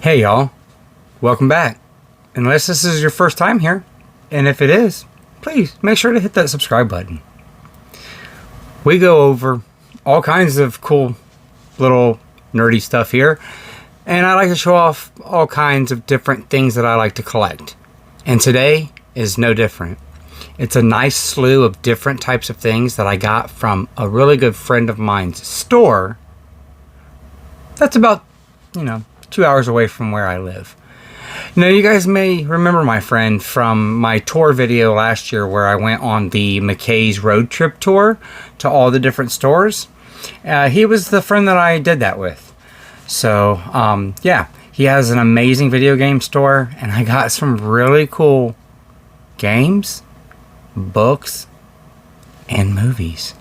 Hey y'all, welcome back. Unless this is your first time here, and if it is, please make sure to hit that subscribe button. We go over all kinds of cool little nerdy stuff here, and I like to show off all kinds of different things that I like to collect. And today is no different. It's a nice slew of different types of things that I got from a really good friend of mine's store that's about, 2 hours away from where I live. Now, you guys may remember my friend from my tour video last year where I went on the McKay's road trip tour to all the different stores. He was the friend that I did that with. So, yeah, he has an amazing video game store, and I got some really cool games, books, and movies.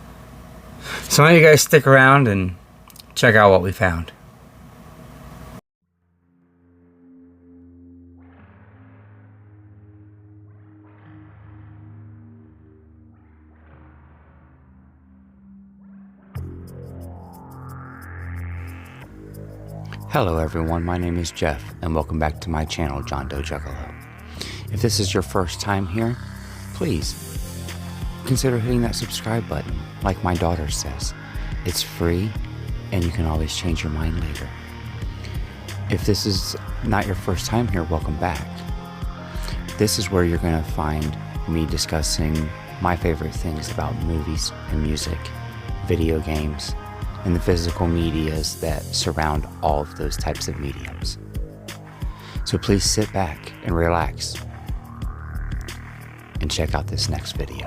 So why don't you guys stick around and check out what we found. Hello everyone, my name is Jeff, and welcome back to my channel, JOHNDOEJUGGALO. If this is your first time here, please consider hitting that subscribe button, like my daughter says. It's free, and you can always change your mind later. If this is not your first time here, welcome back. This is where you're going to find me discussing my favorite things about movies and music, video games, and the physical medias that surround all of those types of mediums. So please sit back and relax and check out this next video.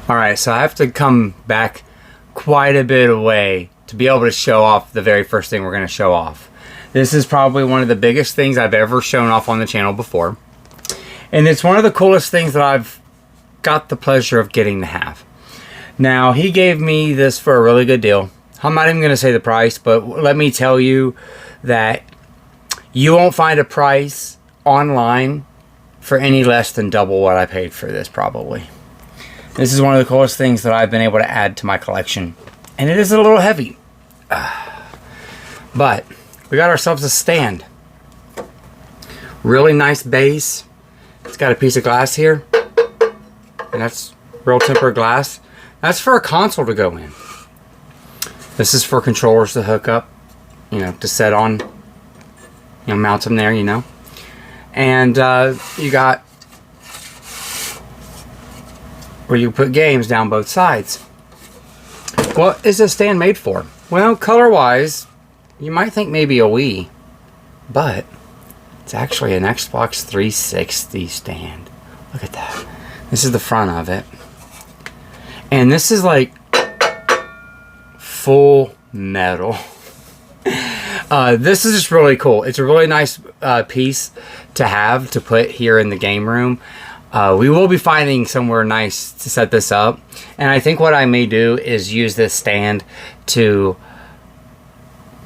Alright, so I have to come back quite a bit away to be able to show off the very first thing we're going to show off. This is probably one of the biggest things I've ever shown off on the channel before. And it's one of the coolest things that I've got the pleasure of getting to have. Now, he gave me this for a really good deal. I'm not even going to say the price, but let me tell you that you won't find a price online for any less than double what I paid for this, probably. This is one of the coolest things that I've been able to add to my collection. And it is a little heavy. But we got ourselves a stand. Really nice base. It's got a piece of glass here, and that's real tempered glass. That's for a console to go in. This is for controllers to hook up, to set on, mount them there, And you got where you put games down both sides. What is this stand made for? Well, color-wise, you might think maybe a Wii, but it's actually an Xbox 360 stand. Look at that. This is the front of it. And this is like full metal. This is just really cool. It's a really nice piece to have to put here in the game room. We will be finding somewhere nice to set this up. And I think what I may do is use this stand to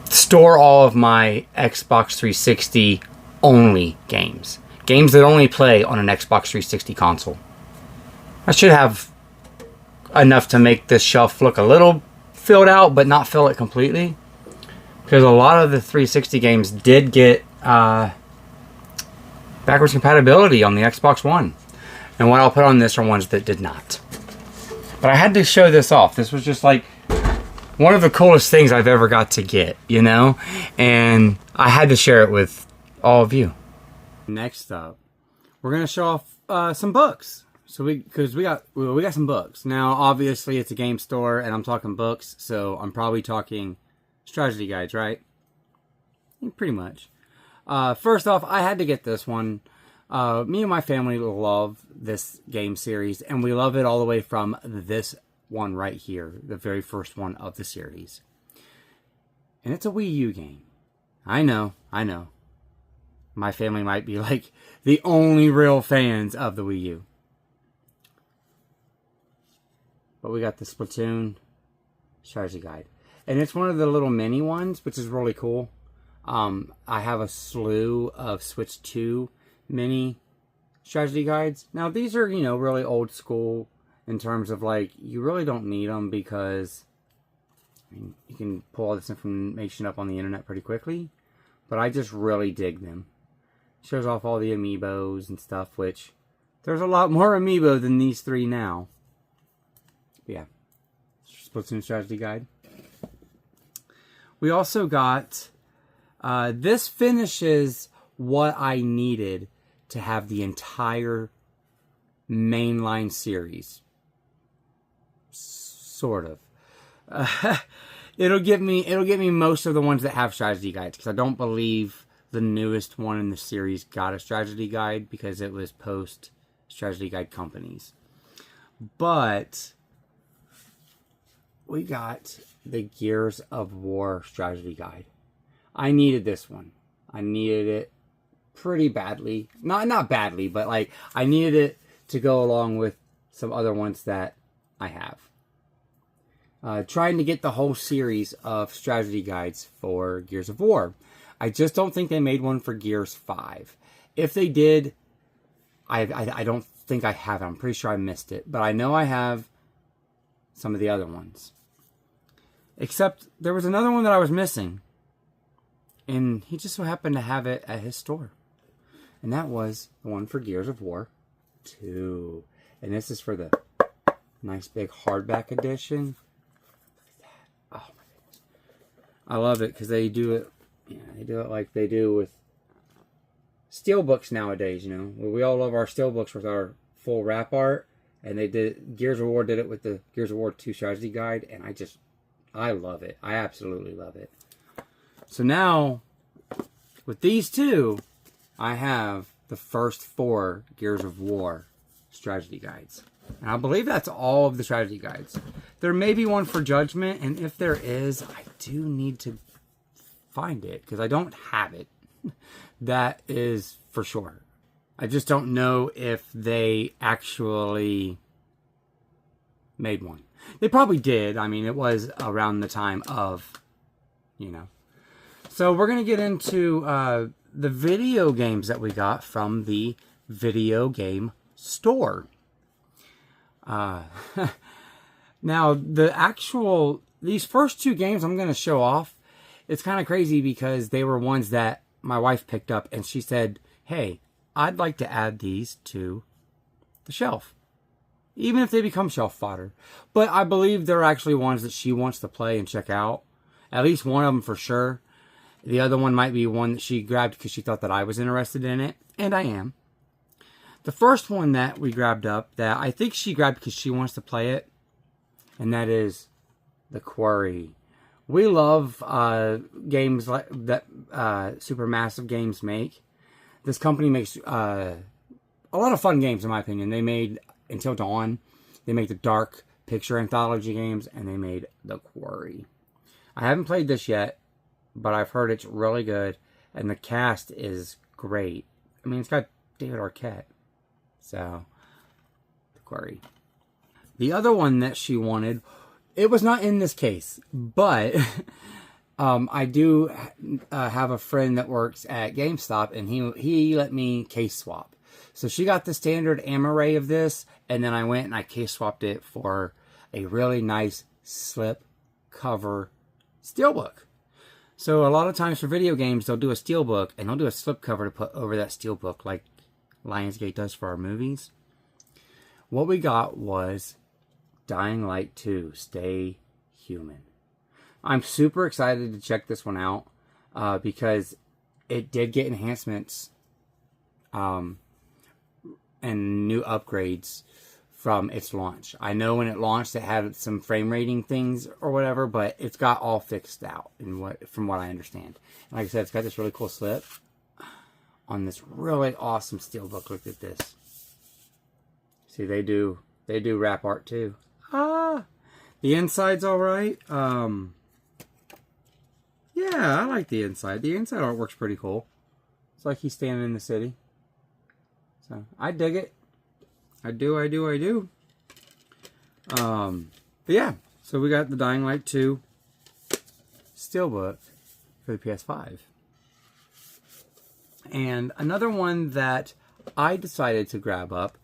store all of my Xbox 360 only games. Games that only play on an Xbox 360 console. I should have enough to make this shelf look a little filled out, but not fill it completely. Because a lot of the 360 games did get backwards compatibility on the Xbox One. And what I'll put on this are ones that did not. But I had to show this off. This was just like one of the coolest things I've ever got to get, And I had to share it with all of you. Next up, we're gonna show off some books. So we got some books. Now, obviously, it's a game store, and I'm talking books, so I'm probably talking strategy guides, right? Pretty much. First off, I had to get this one. Me and my family love this game series, and we love it all the way from this one right here, the very first one of the series. And it's a Wii U game. I know. My family might be like the only real fans of the Wii U. But we got the Splatoon strategy guide. And it's one of the little mini ones, which is really cool. I have a slew of Switch 2 mini strategy guides. Now, these are, really old school in terms of like, you really don't need them because I mean, you can pull all this information up on the internet pretty quickly, but I just really dig them. Shows off all the amiibos and stuff, which there's a lot more amiibo than these 3 now. But yeah, Splatoon strategy guide. We also got, this finishes what I needed to have the entire mainline series. Sort of. It'll give me most of the ones that have strategy guides, because I don't believe the newest one in the series got a strategy guide because it was post strategy guide companies. But we got the Gears of War strategy guide. I needed this one. I needed it pretty badly. Not badly, but like I needed it to go along with some other ones that I have. Trying to get the whole series of strategy guides for Gears of War. I just don't think they made one for Gears 5. If they did, I don't think I have it. I'm pretty sure I missed it. But I know I have some of the other ones. Except there was another one that I was missing. And he just so happened to have it at his store. And that was the one for Gears of War 2. And this is for the nice big hardback edition. Oh my goodness. I love it because they do it, they do it like they do with steelbooks nowadays, you know. We all love our steelbooks with our full wrap art. And they did, Gears of War did it with the Gears of War 2 strategy guide. And I love it. I absolutely love it. So now, with these 2, I have the first 4 Gears of War strategy guides. And I believe that's all of the strategy guides. There may be one for Judgment, and if there is, I do need to find it, because I don't have it. That is for sure. I just don't know if they actually made one. They probably did. I mean, it was around the time of, you know. So we're going to get into the video games that we got from the video game store. Now, these first 2 games I'm going to show off, it's kind of crazy because they were ones that my wife picked up and she said, hey, I'd like to add these to the shelf. Even if they become shelf fodder. But I believe they're actually ones that she wants to play and check out. At least one of them for sure. The other one might be one that she grabbed because she thought that I was interested in it. And I am. The first one that we grabbed up that I think she grabbed because she wants to play it. And that is The Quarry. We love games like that Supermassive Games make. This company makes a lot of fun games in my opinion. They made Until Dawn. They make the Dark Picture Anthology games. And they made The Quarry. I haven't played this yet. But I've heard it's really good. And the cast is great. I mean, it's got David Arquette. So, The Quarry. The other one that she wanted, it was not in this case. But I do have a friend that works at GameStop. And he let me case swap. So she got the standard Amaray of this. And then I went and I case swapped it for a really nice slip cover steelbook. So a lot of times for video games, they'll do a steelbook and they'll do a slipcover to put over that steelbook like Lionsgate does for our movies. What we got was Dying Light 2, Stay Human. I'm super excited to check this one out because it did get enhancements and new upgrades from its launch. I know when it launched it had some frame rating things or whatever, but it's got all fixed out from what I understand. And like I said, it's got this really cool slip on this really awesome steelbook. Look at this. See, they do wrap art too. The inside's all right. Yeah, I like the inside. The inside artwork's pretty cool. It's like he's standing in the city. So I dig it. I do. But yeah, so we got the Dying Light 2 steelbook for the PS5. And another one that I decided to grab up,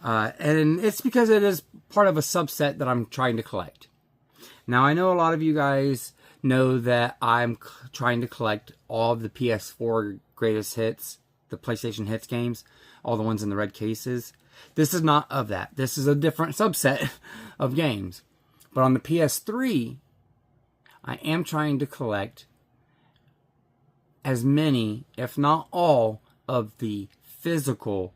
And it's because it is part of a subset that I'm trying to collect. Now, I know a lot of you guys know that I'm trying to collect all of the PS4 greatest hits, the PlayStation hits games, all the ones in the red cases. This is not of that. This is a different subset of games. But on the PS3, I am trying to collect as many, if not all, of the physical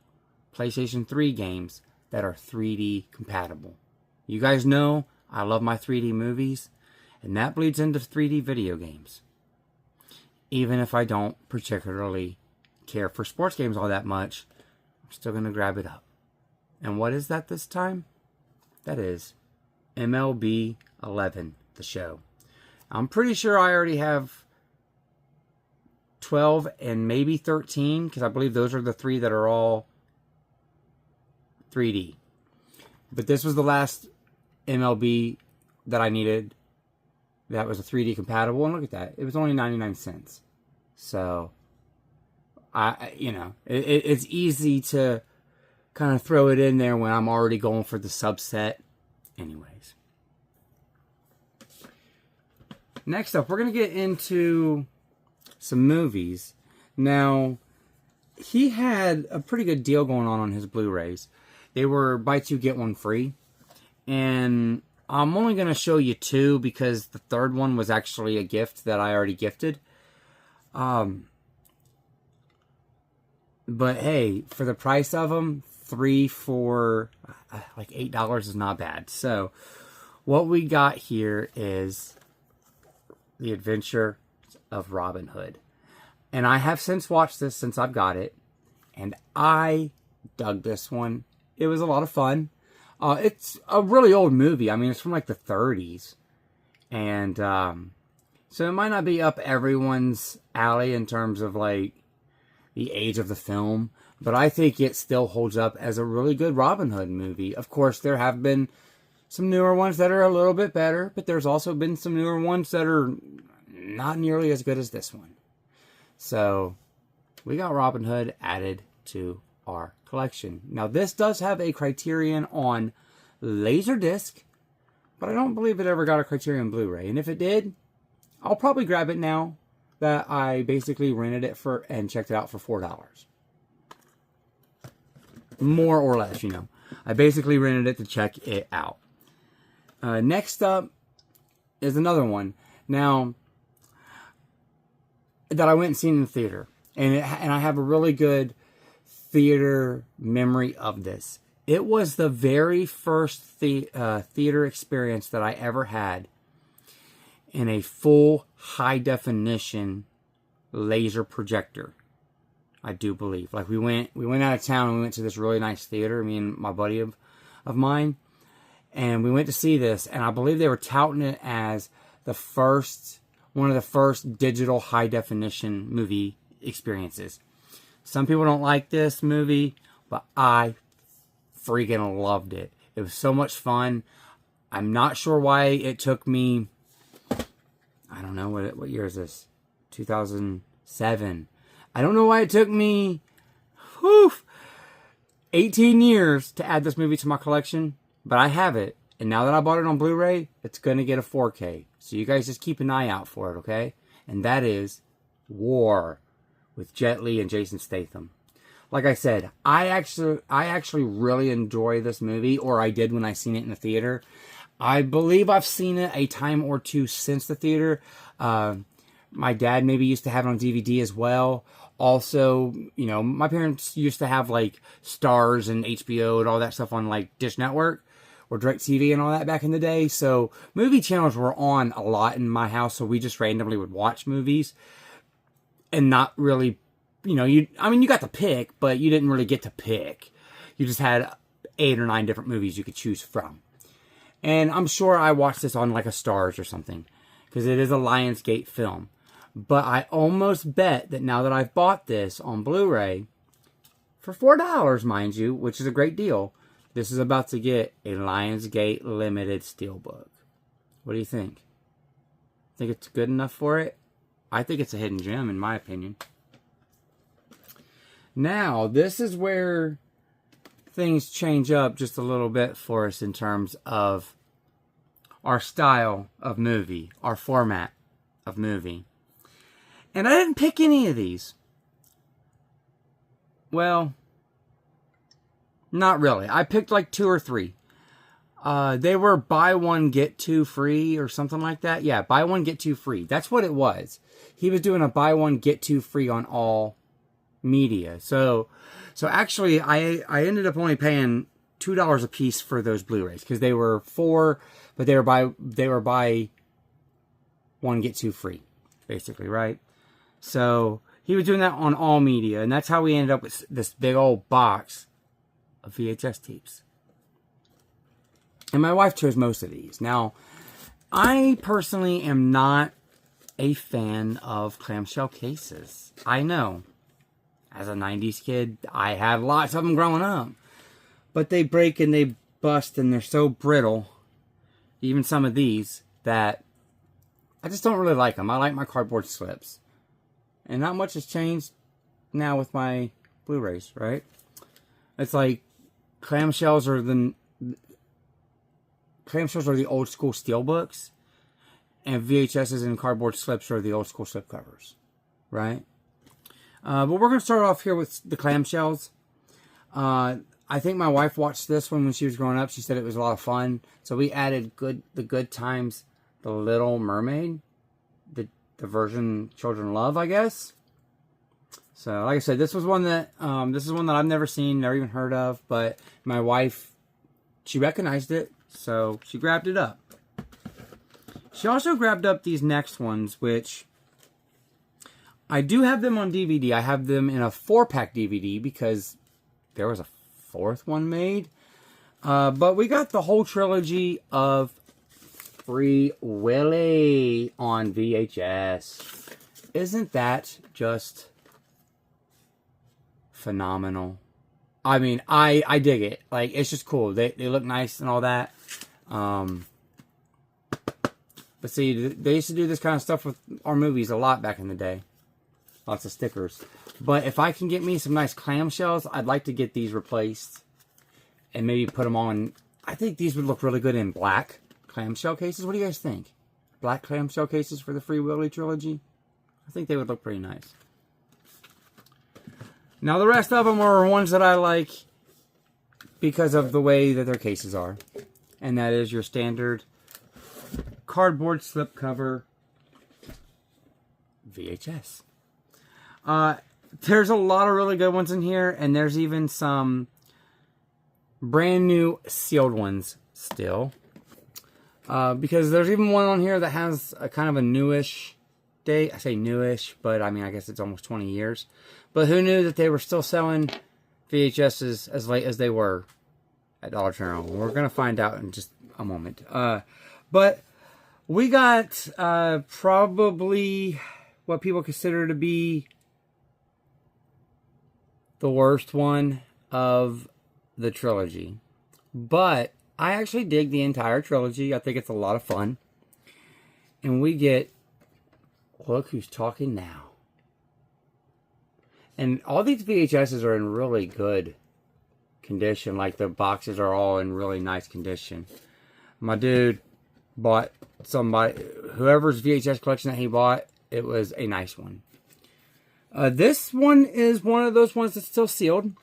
PlayStation 3 games that are 3D compatible. You guys know I love my 3D movies, and that bleeds into 3D video games. Even if I don't particularly care for sports games all that much, I'm still going to grab it up. And what is that this time? That is MLB 11, the show. I'm pretty sure I already have 12 and maybe 13, because I believe those are the 3 that are all 3D. But this was the last MLB that I needed that was a 3D compatible, and look at that, it was only 99 cents. So it's easy to kind of throw it in there when I'm already going for the subset anyways. Next up, we're going to get into some movies. Now, he had a pretty good deal going on his Blu-rays. They were buy 2, get 1 free. And I'm only going to show you 2 because the third one was actually a gift that I already gifted. But hey, for the price of them, 3 for like $8 is not bad. So, what we got here is The Adventure of Robin Hood. And I have since watched this since I've got it. And I dug this one. It was a lot of fun. It's a really old movie. I mean, it's from like the 30s. And so it might not be up everyone's alley in terms of like the age of the film. But I think it still holds up as a really good Robin Hood movie. Of course, there have been some newer ones that are a little bit better. But there's also been some newer ones that are not nearly as good as this one. So, we got Robin Hood added to our collection. Now, this does have a Criterion on Laserdisc, but I don't believe it ever got a Criterion Blu-ray. And if it did, I'll probably grab it now that I basically rented it for and checked it out for $4. More or less, you know. I basically rented it to check it out. Next up is another one. Now, that I went and seen in the theater. And I have a really good theater memory of this. It was the very first theater experience that I ever had in a full high-definition laser projector. I do believe. Like, we went out of town and we went to this really nice theater, me and my buddy of mine. And we went to see this, and I believe they were touting it as one of the first digital high-definition movie experiences. Some people don't like this movie, but I freaking loved it. It was so much fun. I'm not sure why it took me, I don't know, what year is this? 2007. I don't know why it took me 18 years to add this movie to my collection, but I have it. And now that I bought it on Blu-ray, it's going to get a 4K. So you guys just keep an eye out for it, okay? And that is War with Jet Li and Jason Statham. Like I said, I actually really enjoy this movie, or I did when I seen it in the theater. I believe I've seen it a time or two since the theater. My dad maybe used to have it on DVD as well. Also, you know, my parents used to have like Stars and HBO and all that stuff on like Dish Network or DirecTV and all that back in the day. So movie channels were on a lot in my house, so we just randomly would watch movies and not really, you know, you got to pick, but you didn't really get to pick. You just had 8 or 9 different movies you could choose from. And I'm sure I watched this on like a Stars or something, because it is a Lionsgate film. But I almost bet that now that I've bought this on Blu-ray, for $4, mind you, which is a great deal, this is about to get a Lionsgate limited steelbook. What do you think? Think it's good enough for it? I think it's a hidden gem, in my opinion. Now, this is where things change up just a little bit for us in terms of our style of movie, our format of movie. And I didn't pick any of these. Well, not really. I picked like 2 or 3. They were buy one, get 2 free or something like that. Yeah, buy one, get 2 free. That's what it was. He was doing a buy one, get 2 free on all media. So actually, I ended up only paying $2 a piece for those Blu-rays because they were 4, but they were buy one, get 2 free, basically, right? So he was doing that on all media, and that's how we ended up with this big old box of VHS tapes. And my wife chose most of these. Now, I personally am not a fan of clamshell cases. I know. As a 90s kid, I had lots of them growing up. But they break and they bust and they're so brittle, even some of these, that I just don't really like them. I like my cardboard slips. And not much has changed now with my Blu-rays, right? It's like clamshells are the old school steelbooks, and VHSs and cardboard slips are the old school slip covers, right? But we're going to start off here with the clamshells. I think my wife watched this one when she was growing up. She said it was a lot of fun. So we added the Good Times, The Little Mermaid, the version children love, I guess. So, like I said, this is one that I've never seen, never even heard of. But my wife, she recognized it, so she grabbed it up. She also grabbed up these next ones, which I do have them on DVD. I have them in a 4-pack DVD because there was a 4th one made. But we got the whole trilogy of Free Willy on VHS. Isn't that just phenomenal? I mean, I dig it. Like, it's just cool. They look nice and all that. But see, they used to do this kind of stuff with our movies a lot back in the day. Lots of stickers. But if I can get me some nice clamshells, I'd like to get these replaced. And maybe put them on. I think these would look really good in black clamshell cases. What do you guys think? Black clamshell cases for the Free Willy trilogy? I think they would look pretty nice. Now the rest of them are ones that I like because of the way that their cases are. And that is your standard cardboard slipcover VHS. There's a lot of really good ones in here, and there's even some brand new sealed ones still. Because there's even one on here that has a kind of a newish date. I say newish, but I mean, I guess it's almost 20 years. But who knew that they were still selling VHSs as late as they were at Dollar General? We're going to find out in just a moment. But we got probably what people consider to be the worst one of the trilogy. But I actually dig the entire trilogy. I think it's a lot of fun. And we get Look Who's Talking Now. And all these VHSs are in really good condition. Like, the boxes are all in really nice condition. My dude bought whoever's VHS collection that he bought, it was a nice one. This one is one of those ones that's still sealed.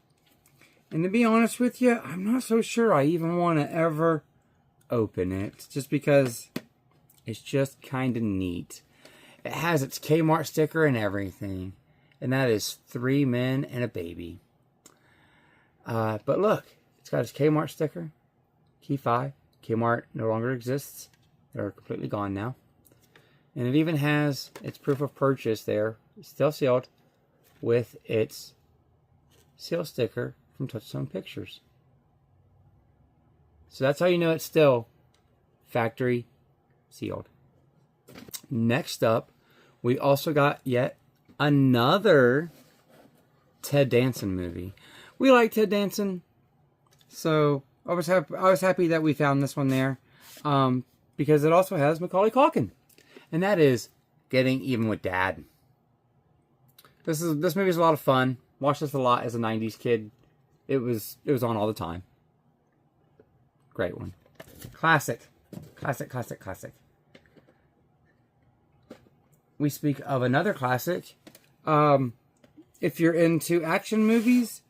And to be honest with you, I'm not so sure I even want to ever open it. Just because it's just kind of neat. It has its Kmart sticker and everything. And that is 3 men and a baby. But look, it's got its Kmart sticker. Key 5. Kmart no longer exists. They're completely gone now. And it even has its proof of purchase there. Still sealed. With its seal sticker from Touchstone Pictures. So that's how you know it's still factory sealed. Next up, we also got yet another Ted Danson movie. We like Ted Danson, so I was happy that we found this one there, because it also has Macaulay Culkin, and that is Getting Even with Dad. This movie is a lot of fun. Watched this a lot as a 90s kid it was on all the time. Great one. Classic. Classic, classic, classic. We speak of another classic. If you're into action movies,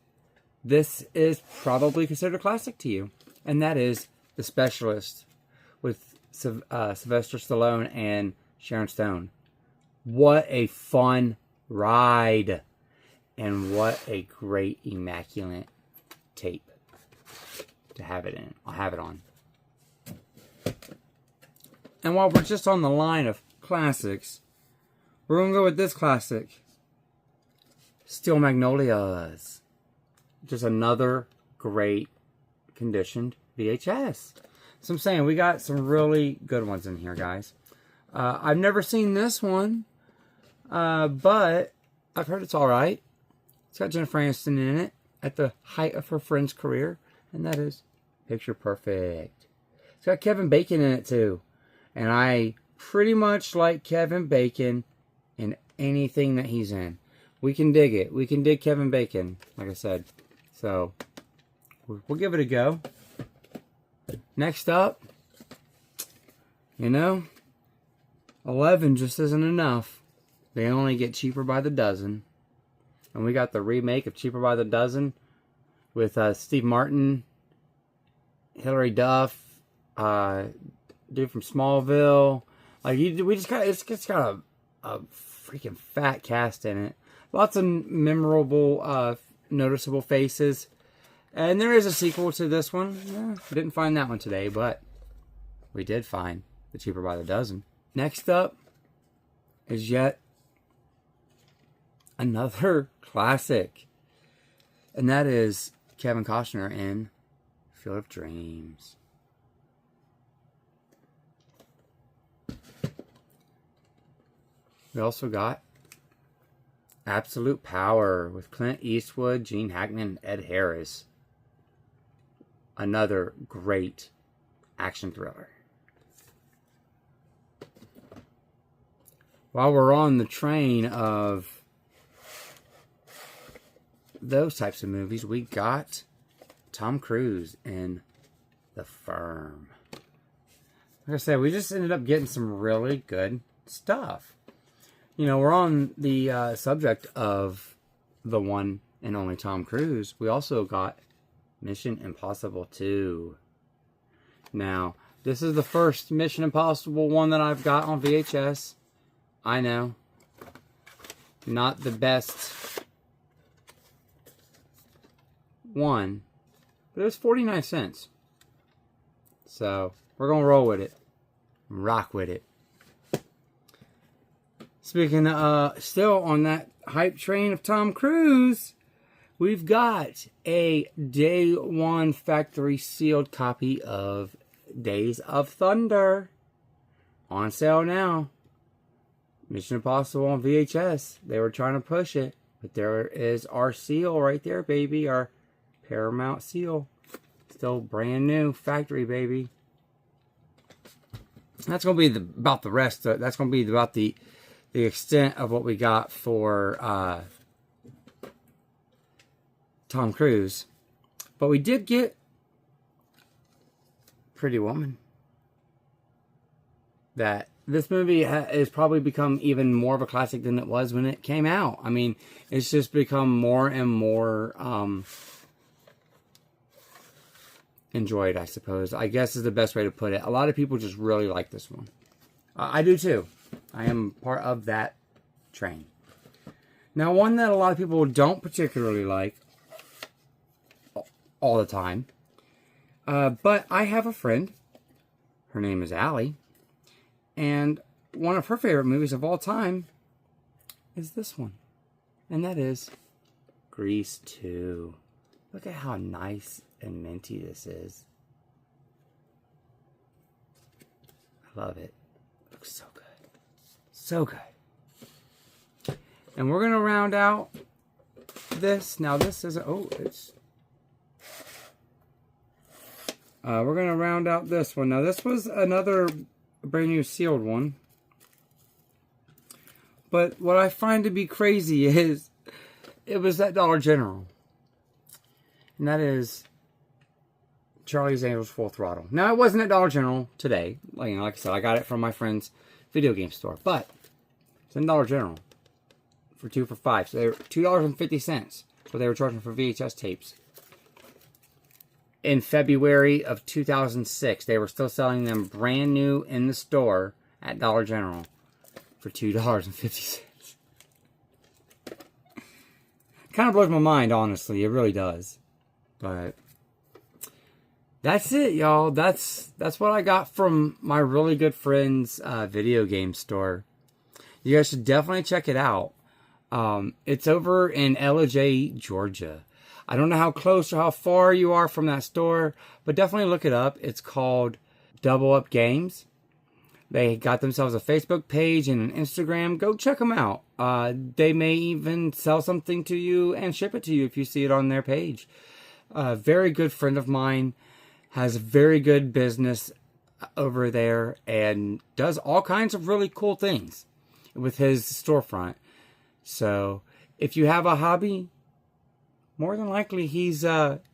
this is probably considered a classic to you. And that is The Specialist with Sylvester Stallone and Sharon Stone. What a fun ride. And what a great, immaculate tape to have it in. I'll have it on. And while we're just on the line of classics, we're going to go with this classic. Steel Magnolias. Just another great conditioned VHS. So I'm saying we got some really good ones in here, guys. I've never seen this one, but I've heard it's alright. It's got Jennifer Aniston in it at the height of her friend's career, and that is picture perfect. It's got Kevin Bacon in it too, and I pretty much like Kevin Bacon in anything that he's in. We can dig it. We can dig Kevin Bacon, like I said. So, we'll give it a go. Next up, you know, 11 just isn't enough. They only get cheaper by the dozen. And we got the remake of Cheaper by the Dozen with Steve Martin, Hilary Duff, dude from Smallville. Like we just got it's got a freaking fat cast in it. Lots of memorable, noticeable faces. And there is a sequel to this one. Yeah, we didn't find that one today, but we did find the Cheaper by the Dozen. Next up is yet another classic. And that is Kevin Costner in Field of Dreams. We also got Absolute Power with Clint Eastwood, Gene Hackman, and Ed Harris. Another great action thriller. While we're on the train of those types of movies, we got Tom Cruise in The Firm. Like I said, we just ended up getting some really good stuff. You know, we're on the subject of the one and only Tom Cruise. We also got Mission Impossible 2. Now, this is the first Mission Impossible one that I've got on VHS. I know. Not the best one, but it was 49 cents. So, we're going to roll with it. Rock with it. Speaking still on that hype train of Tom Cruise, we've got a day one factory sealed copy of Days of Thunder on sale now. Mission Impossible on VHS. They were trying to push it, but there is our seal right there, baby. Our Paramount seal. Still brand new factory, baby. That's going to be about the rest. That's going to be about the extent of what we got for Tom Cruise. But we did get Pretty Woman. That this movie has probably become even more of a classic than it was when it came out. I mean, it's just become more and more enjoyed, I suppose. I guess is the best way to put it. A lot of people just really like this one. I do too. I am part of that train. Now, one that a lot of people don't particularly like all the time. But I have a friend. Her name is Allie. And one of her favorite movies of all time is this one. And that is Grease 2. Look at how nice and minty this is. I love it. It looks so good. So good. And we're going to round out this. Now this is, we're going to round out this one. Now this was another brand new sealed one. But what I find to be crazy is it was at Dollar General. And that is Charlie's Angels Full Throttle. Now, it wasn't at Dollar General today. Like I said, I got it from my friend's video game store. But it's in Dollar General for 2 for $5. So they were $2.50. So they were charging for VHS tapes. In February of 2006, they were still selling them brand new in the store at Dollar General for $2.50. Kind of blows my mind, honestly. It really does. But that's it, y'all. That's what I got from my really good friend's video game store. You guys should definitely check it out. It's over in Ellijay, Georgia. I don't know how close or how far you are from that store, but definitely look it up. It's called Double Up Games. They got themselves a Facebook page and an Instagram. Go check them out. They may even sell something to you and ship it to you if you see it on their page. A very good friend of mine has very good business over there and does all kinds of really cool things with his storefront. So if you have a hobby, more than likely he's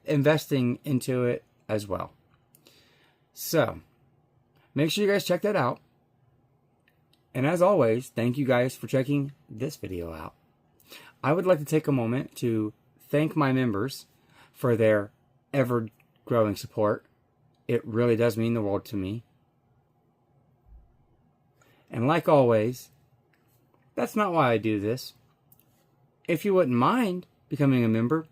investing into it as well. So make sure you guys check that out. And as always, thank you guys for checking this video out. I would like to take a moment to thank my members for their ever-growing support. It really does mean the world to me. And like always, that's not why I do this. If you wouldn't mind becoming a member,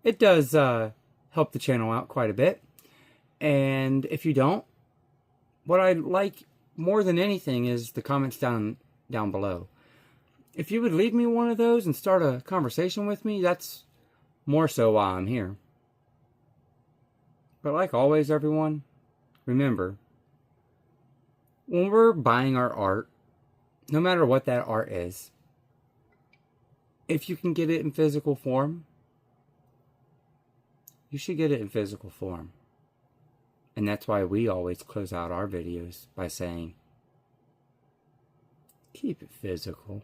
it does help the channel out quite a bit. And if you don't, what I'd like more than anything is the comments down below. If you would leave me one of those and start a conversation with me, that's more so why I'm here. But like always, everyone, remember, when we're buying our art, no matter what that art is, if you can get it in physical form, you should get it in physical form. And that's why we always close out our videos by saying, keep it physical.